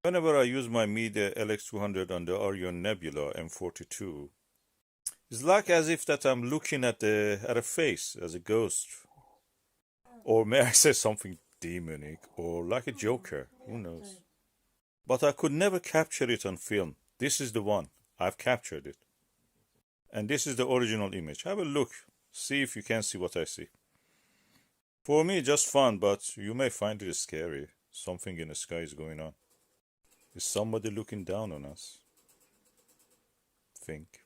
Whenever I use my media LX200 on the Orion Nebula M42, it's like as if that I'm looking at a face as a ghost, or may I say something demonic, or like a Joker. Who knows? But I could never capture it on film. This is the one. I've captured it. And this is the original image. Have a look. See if you can see what I see. For me, just fun, but you may find it scary. Something in the sky is going on. Is somebody looking down on us? Think.